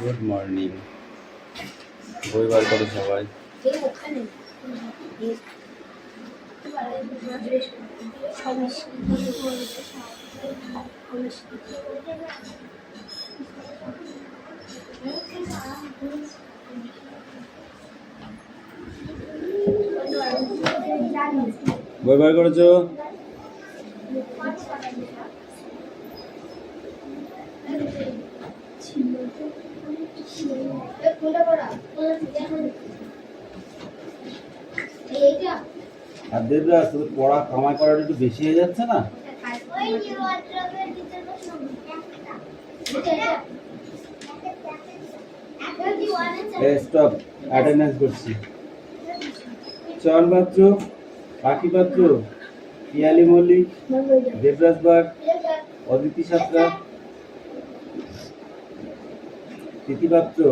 Good morning. বই বার করো সবাই। বই বার করেছো? আর দেবরাজ, তোর পড়া কামাই করাটা একটু বেশি হয়ে যাচ্ছে না? স্টপ, অ্যাটেন্ডেন্স করছি। চয়ন পাত্র, পাখি পাত্র, পিয়ালি মল্লিক, দেবরাজ বাগ, অদিতি সাঁতরা, তিথি পাত্র,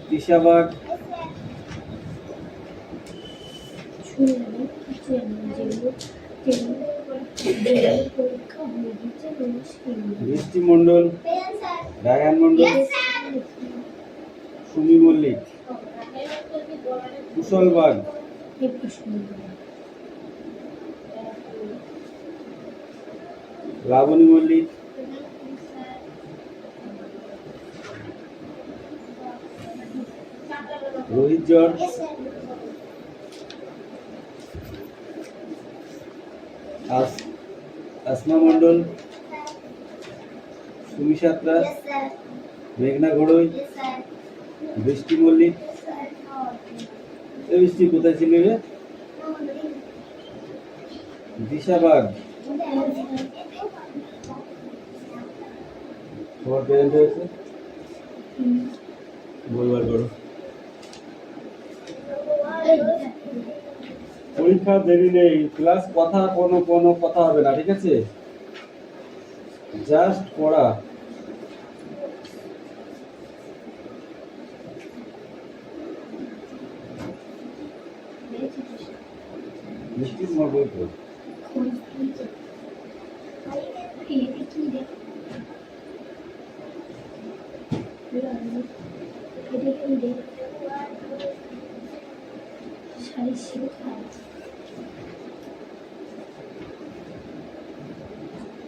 তৃষা বাগ, বৃষ্টি মন্ডল, রায়হান মন্ডল, সুমি মল্লিক, কুশল বাগ, লাবণী মল্লিক, রোহিত জর্জ, আসমা মন্ডল, সুমি সাঁতরা, মেঘনা ঘড়ই, বৃষ্টি মল্লিক। বৃষ্টি কোথায় ছিল রে? দিশা বাগ। তোমার পেরেন্ট হয়েছে? বই বার করো। পরীক্ষা দেরি নেই, ক্লাস কথা কোনো কথা হবে না, ঠিক আছে? জাস্ট পড়া। মিষ্টি তোমার বই পড়ো।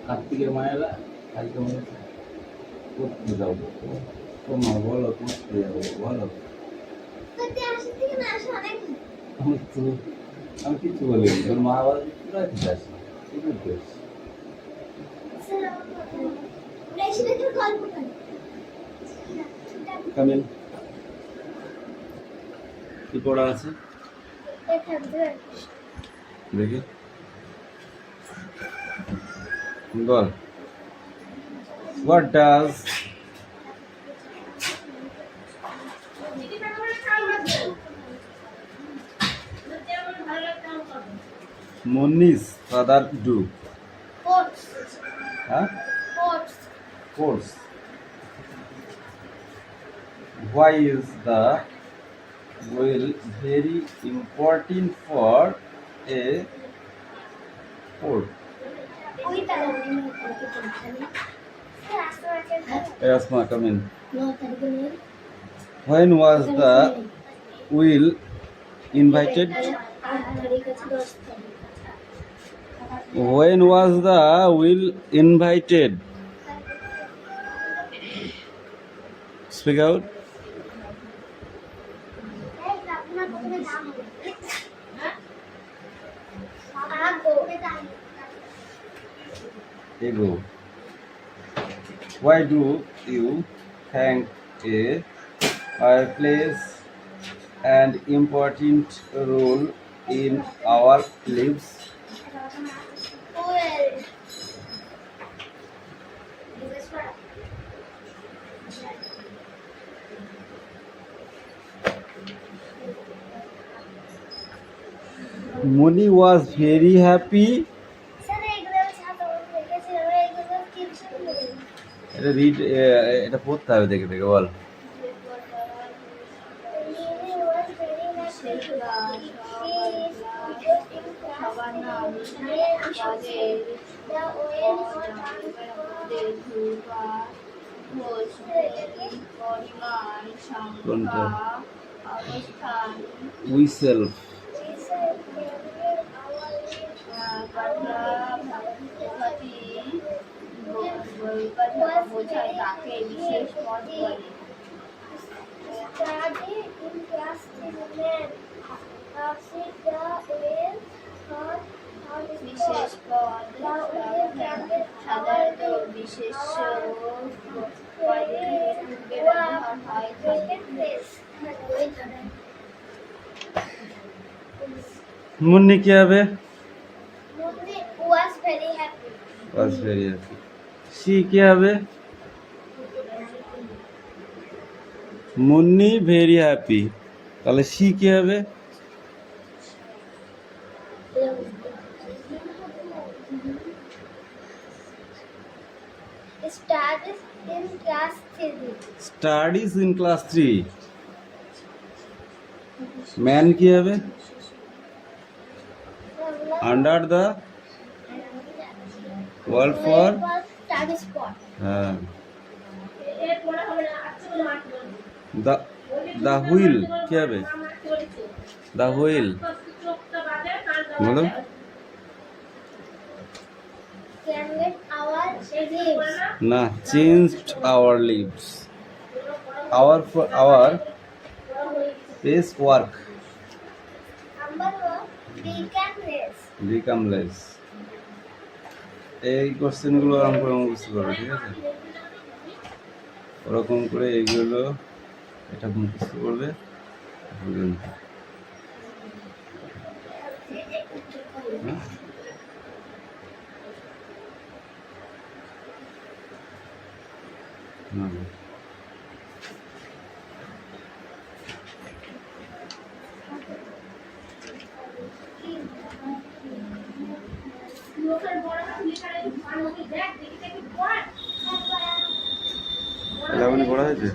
কার্তিকের মায়েরা কালকে মনে করতে যাবো। তোমার বলো, করতে যাবো বলো। আমি কিছু বলিনি, তোর মা বাবা পুরো ঠিক আছে। কামিল কি পড়া আছে দেখি বল। What does Moni's father do? Sports. Huh? Sports. Sports. Why is the wheel very important for a sport? Yes, ma, come in. When was the wheel invited? When was the wheel invited? Speak out. Ego. Why do you think a fireplace an important role in our lives? Moni was very happy. এটা read, এটা পড়তে হবে দেখে দেখে বল। পরিমাণ কোনটা? সংখ্যা অবস্থান উইসেল বোঝায় তাকে বিশেষ পদ বলে Study in class children. Sit the whale on বিশেষ পদ সাধারণত বিশেষ পদে ব্যবহার হয় মুন্নি কি হবে? Mundi was very happy. was very happy. She কি হবে? মুন্নি ভেরি হ্যাপি, তাহলে সি কি হবে? Studies in class 3. Studies in class 3. Man কি হবে? Under the world for study spot. হ্যাঁ দ্য হুইল কি হবে? দ্য হুইল বলো। Can get our leaves. না, changed our leaves. Our for our pace work Number 1. Become less. Become less. এই কোশ্চেনগুলো ওরকম করে মুখস্থ করবে, ঠিক আছে? ওরকম করে এইগুলো এটা মুখস্থ করবে পর্যন্ত। হ্যাঁ? হুম। এলাকানি পড়া হয়েছে?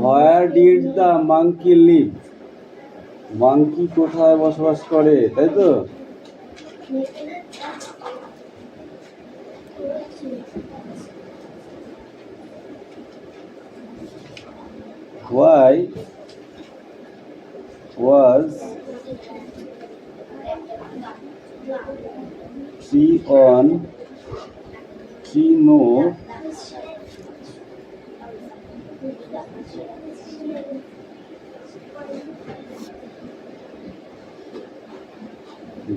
Where did the monkey live? Monkey কোথায় বসবাস করে, তাই তো? Why was tree on tree no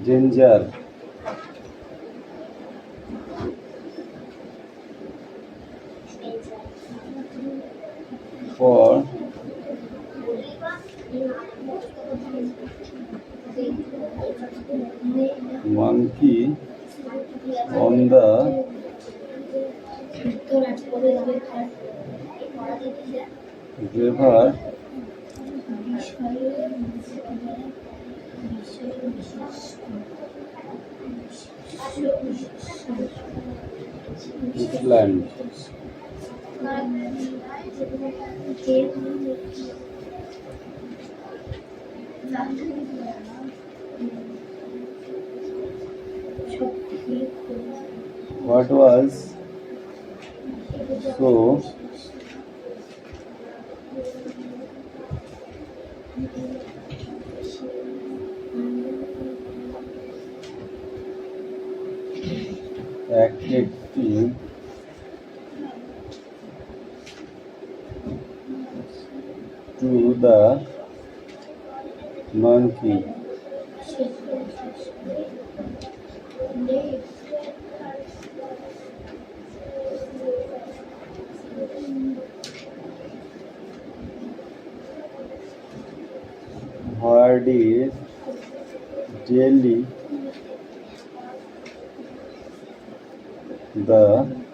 danger for monkey on the river Island. What was so attractive the monkey what is daily the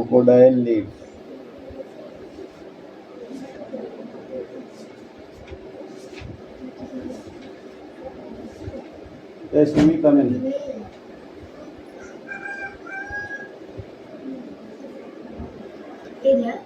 crocodile live? Yes, Sumi, come in. Area.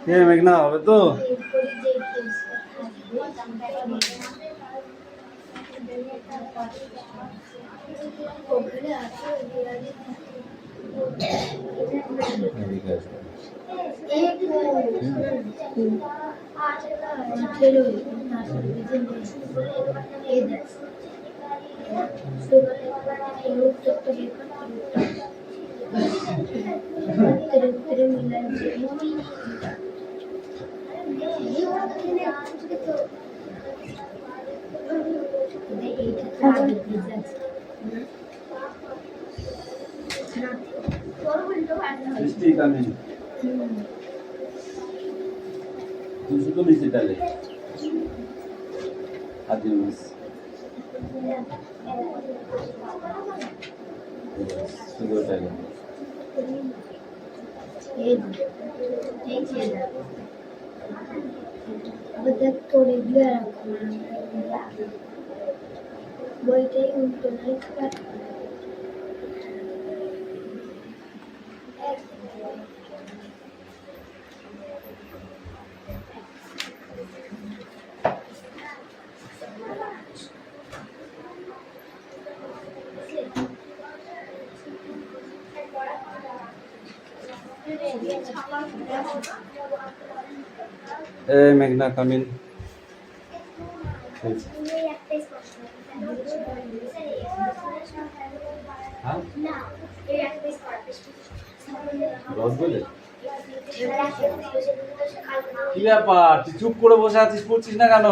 হ্যাঁ মেঘনা হবে তো বৃষ্টি কামিন তুই শুধু নিচে ডালে আদিউস শুধু ডালে বইটাই উল্টো নাই Hey Meghna, come in. हाँ? রস বলে? কি ব্যাপার তুই চুপ করে বসে আছিস পড়ছিস না কেন?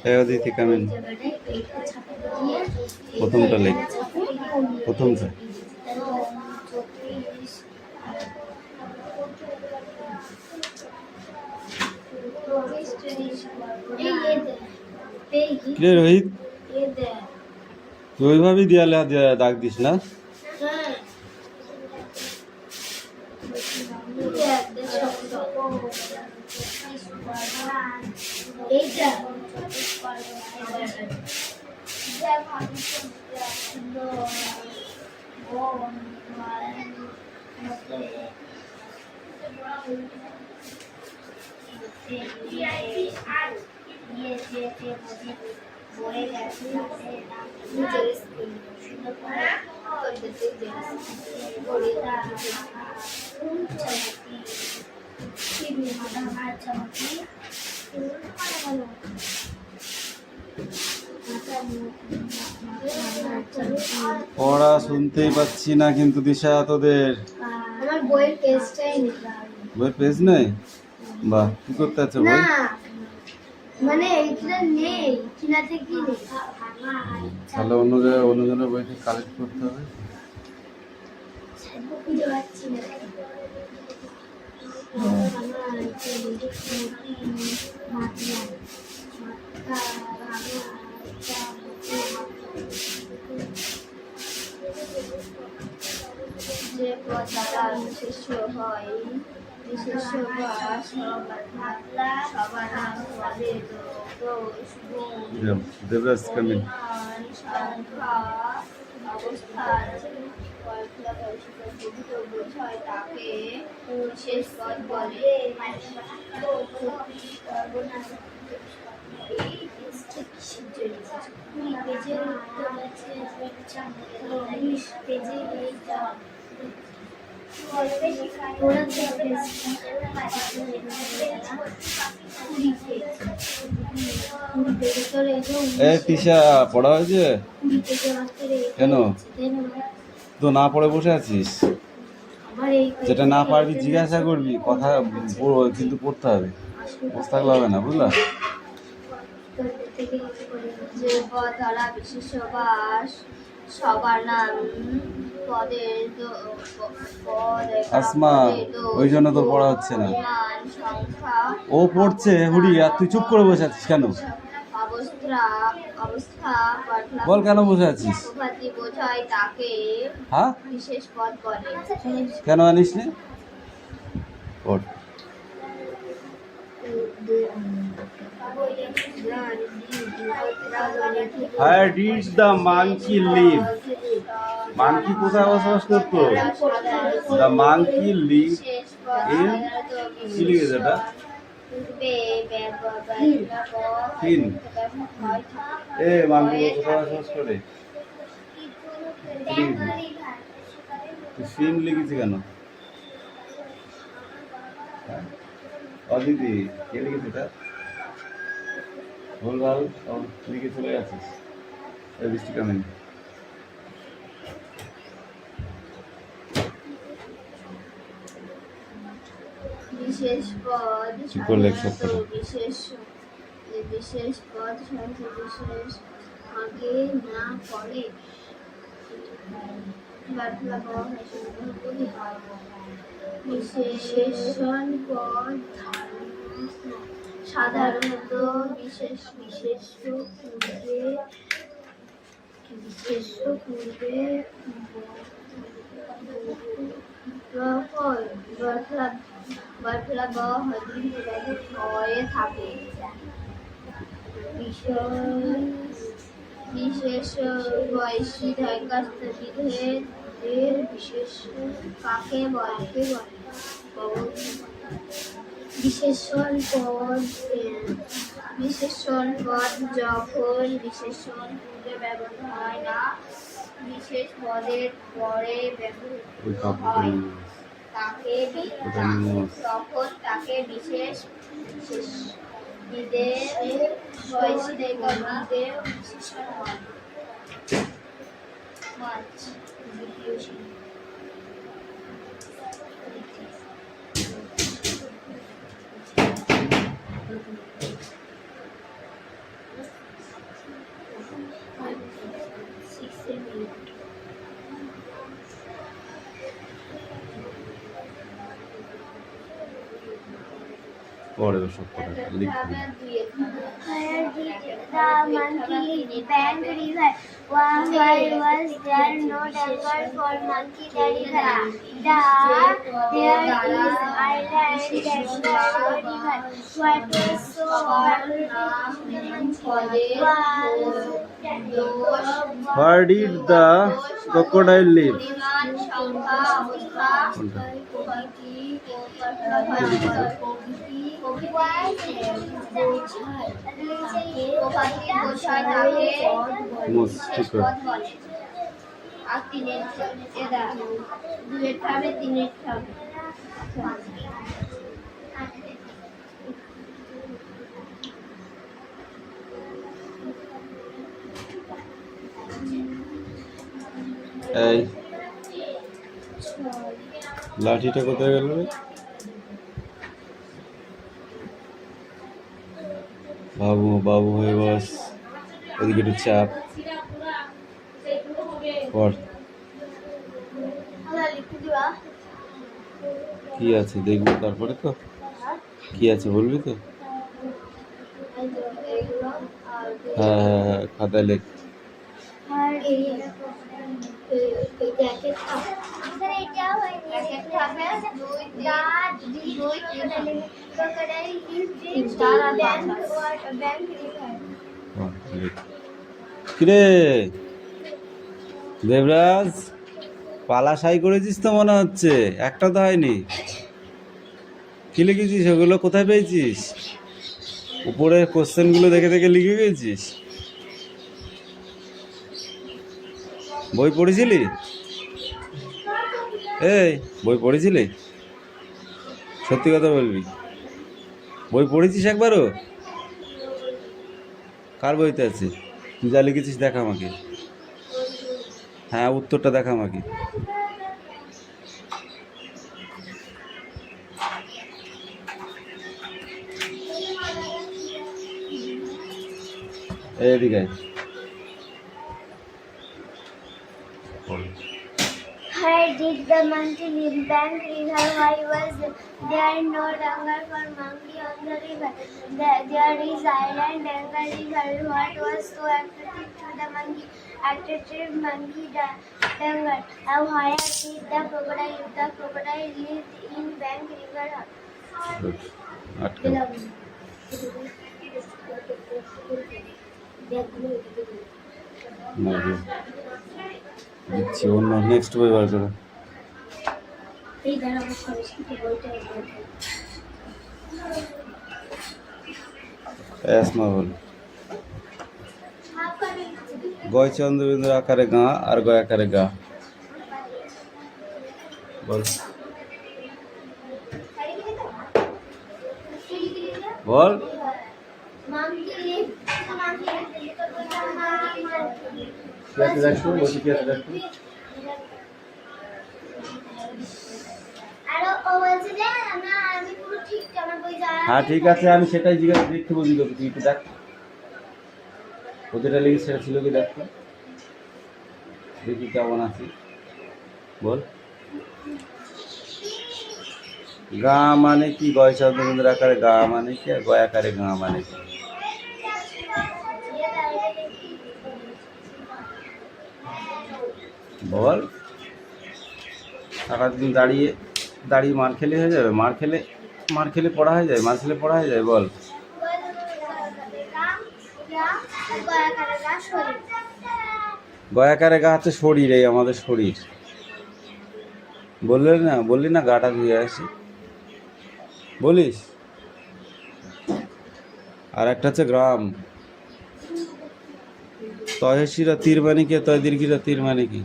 Hey Aditi, come in. প্রথমটা লেখ প্রথমটা ক্লিয়ার রোহিত তুই ওইভাবেই দেয়ালে দাগ দিস না। হ্যাঁ এইটা পড়া শুনতেই পাচ্ছি না কিন্তু দিশা তোদের। আমার বইয়ের পেজটাই নেই। বইয়ের পেজ নেই? বাহ, কি করতে আছে বই? না মানে এইটা নেই, কিনাতে কি নেই। তাহলে অন্য জায়গায় অন্য জনের বইকে কালেক্ট করতে হবে। খুঁজে পাচ্ছি না। যে দ্বারা বিশেষ্য হয়, বিশেষ্য বা সবার নাম পদে দোষ গুণ দেবরাজ কামিং। সংখ্যা অবস্থান বোঝায় তাকে বিশেষ পদ বলে। তিশা পড়া হয়েছে? কেন তো না পড়ে বসে আছিস? যেটা না পারবি জিজ্ঞাসা করবি, কথা কিন্তু পড়তে হবে, বসে থাকলে হবে না, বুঝলা? যে দ্বারা বিশেষ বাস সবার নাম পদের আসমা, ওই জন্য তো পড়া হচ্ছে না। সংখ্যা ও পড়ছে হুড়ি, আর তুই চুপ করে বসে আছিস কেন? অবস্থা বল কেন বসে আছিস? বোঝায় তাকে হ্যাঁ, বিশেষ পদ বলে। কেন আনিস নি? পড়। Where did the monkey live? Monkey কোথায় বসবাস করতো? The monkey lived in, কি লিখেছে এটা? ফিন। মাংকি কোথায় বসবাস করে? তুই ফিন লিখেছি কেন? অদিতি, কে লিখেছে এটা? ভুলভাল লিখে চলে গেছিস। বৃষ্টি কামিং। বিশেষ পদ বিশেষ বিশেষ পদ বিশেষ আগে না পড়ে বিশেষণ পদ সাধারণত বিশেষ পূর্বে হয়ে থাকে। বিশেষ বয়সী বিধের বিশেষ কাকে বলে? বিশেষণ পদ যখন বিশেষণ পূর্বে ব্যবহৃত হয় না, বিশেষ পদের পরে ব্যবহৃত হয় তখন তাকে বিশেষ বিধের বয়সী বিশেষণ হয়। পরে ওসব পড়া লিখবি। Where did the monkey live? Bank river. Why was there no danger for monkey the river? There is island Bengal river. What was so Where did the crocodile live? ঠিক আছে। এই লাঠিটা কোথায় গেল রে? বাবু বাবু হয়ে বস, ওদিকে একটু চাপ পর। কি আছে দেখবো তারপরে তো, কি আছে বলবি তো? হ্যাঁ হ্যাঁ হ্যাঁ, খাতায় লেখ। কিরে দেবরাজ, পালা সাই করেছিস তো মনে হচ্ছে, একটা তো হয়নি। কি লিখেছিস ওগুলো, কোথায় পেয়েছিস? উপরে কোশ্চেনগুলো দেখে দেখে লিখে গেছিস? বই পড়েছিলি? এই বই পড়েছিলি? সত্যি কথা বলবি, বই পড়েছিস একবারও? কার বইতে আছে? তুই যা লিখেছিস দেখা আমাকে। হ্যাঁ উত্তরটা দেখা আমাকে। এদিকে Where did the monkey live? Bank river. Why was there no danger for monkey on the river? There is island Bengal river. What was so attractive to the monkey? Attractive monkey danger. Where did the crocodile live? The crocodile lived in Bank river. আটকা দিচ্ছি অন্য next বই বার করো। বল। গয় চন্দ্রবিন্দু আকারে গা আর গয় আকারে গা বল বল। হ্যাঁ ঠিক আছে, আমি সেটাই জিজ্ঞাসা দেখতে বলছি তোকে, তুই একটু দেখ ওদেরটা লেগে সেটা ছিল কি দেখ, দেখি কেমন আছি বল। গা মানে কি? গয় চন্দ্রবিন্দুর আকারে গা মানে কি, আর গয় আকারে গা মানে কি? বল। সারাদিন দাঁড়িয়ে দাঁড়িয়ে মার খেলে হয়ে যাবে? মার খেলে পড়া হয়ে যায়? মার খেলে পড়া হয়ে যায়? বল। গয়াকারে গা হচ্ছে শরীর, এই আমাদের শরীর। বললি না গাটা ধুয়ে আসি, বলিস। আর একটা হচ্ছে গ্রাম। তহেশিরা তীর মানে কি? তয় দীর্ঘিরা তীর মানে কি?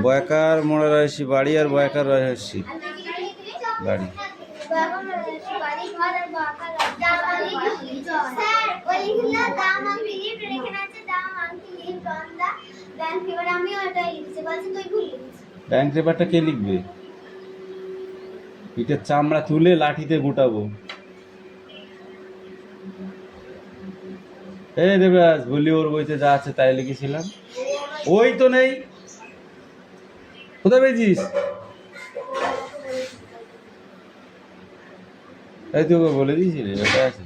বয়াকার মোড়া রয়েছি বাড়ি, আর বয়াকার রয়েছি বাড়ি। ব্যাংক রিভারটা কে লিখবে? পিঠের চামড়া তুলে লাঠিতে গোটাবো। এই দেবরাজ, বলি ওর বইতে যা আছে তাই লিখেছিলাম। ওই তো নেই, কোথায় পেয়েছিস? এই তোকে বলে দিয়েছিলি ওটা আছে।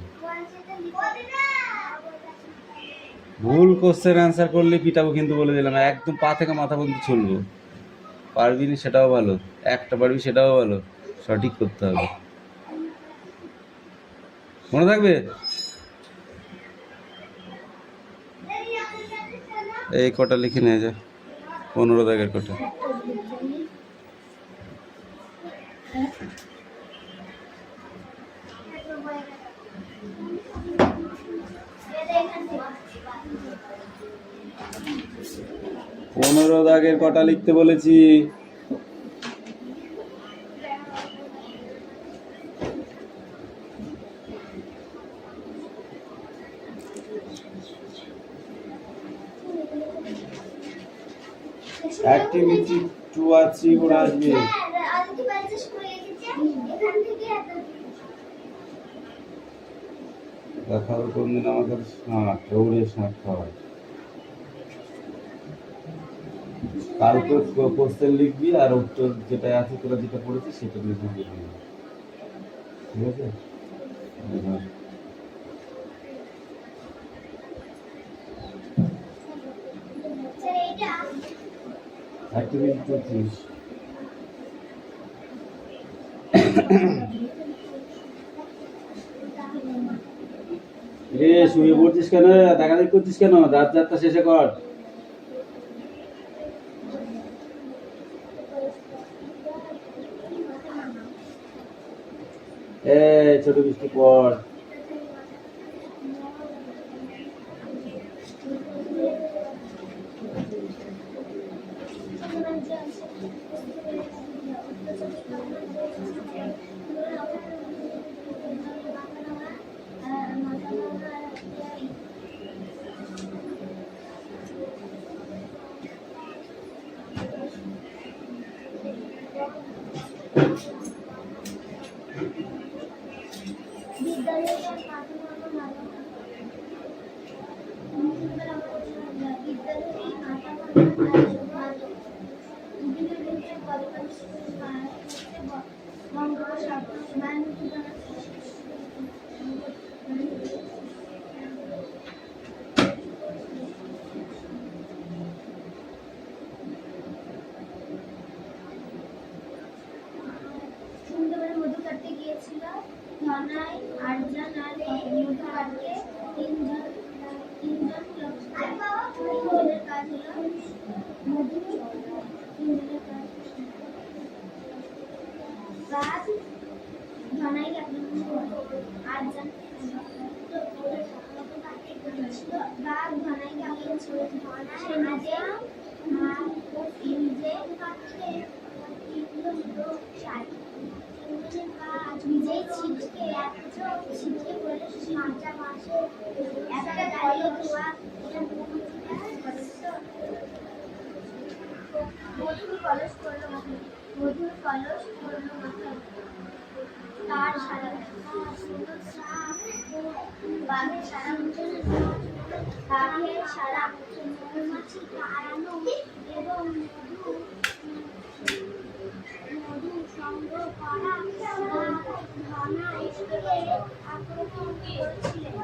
ভুল কোশ্চেন অ্যান্সার করলে পিটাবো কিন্তু, বলে দিলাম, একদম পা থেকে মাথা পর্যন্ত ছুলবো। পারবি না সেটাও ভালো, একটা পারবি সেটাও ভালো, সঠিক করতে হবে, মনে থাকবে। এই কটা লিখে নিয়ে যা, 15 দাগের কটা। পনেরো দাগের কটা লিখতে বলেছি। অ্যাক্টিভিটি 2 আর 3 করে আসবে। দেখাবো কোনদিন আমাদের দৌড়ে সাঁটতে হয়। কালকে কোশ্চেন লিখবি আর উত্তর যেটা আছে তোরা যেটা পড়েছিস সেটা লিখে দিবি, ঠিক আছে? অ্যাক্টিভিটি 2 3। রে শুয়ে পড়ছিস কেন? দেখাদেখি করছিস কেন? রাত যাত্রা শেষে কর। ছোট বৃষ্টি পড়। মধু কাটতে গিয়েছিল ধনাই, আরজান আর মধু কাটতে তিনজন লোক ছিল। তিনজনের কাজ হলো মধু, তিনজনের কাজ বাঘ ধনাইকে আরজান বাঘ ধনাইকে আক্রমণ করে সে নিজে নিজেই ছিটকে পড়ে মাঝা মাসে একটা দাঁড়িয়ে ধোয়া মধুর কলস করলো মাথায়। তার সারা বাঘের সারা মৌমাছি তাড়ানো এবং মধু সংগ্রহ করা ধনা এসে আক্রমণ করেছিলেন।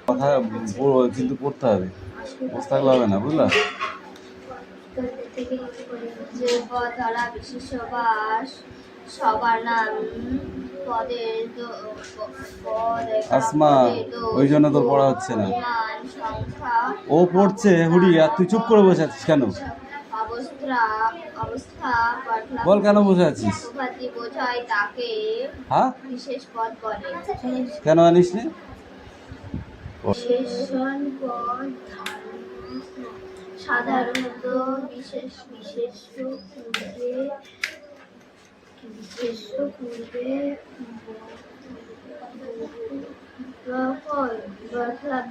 কথা কিন্তু পড়তে হবে, বসে থাকলে হবে না, বুঝলা? যে পদ ধরা বিশেষ বাস সবার নাম পদের আসমা, ওই জন্য তোর পড়া হচ্ছে না। ও পড়ছে হুড়ি, আর তুই চুপ করে বসে আছিস কেন? অবস্থা বল কেন বসে আছিস? বোঝায় তাকে হ্যাঁ বিশেষ পদ বলে। কেন আনিস নি? বিশেষণ পদ সাধারণত পূর্বে 4. Bird club,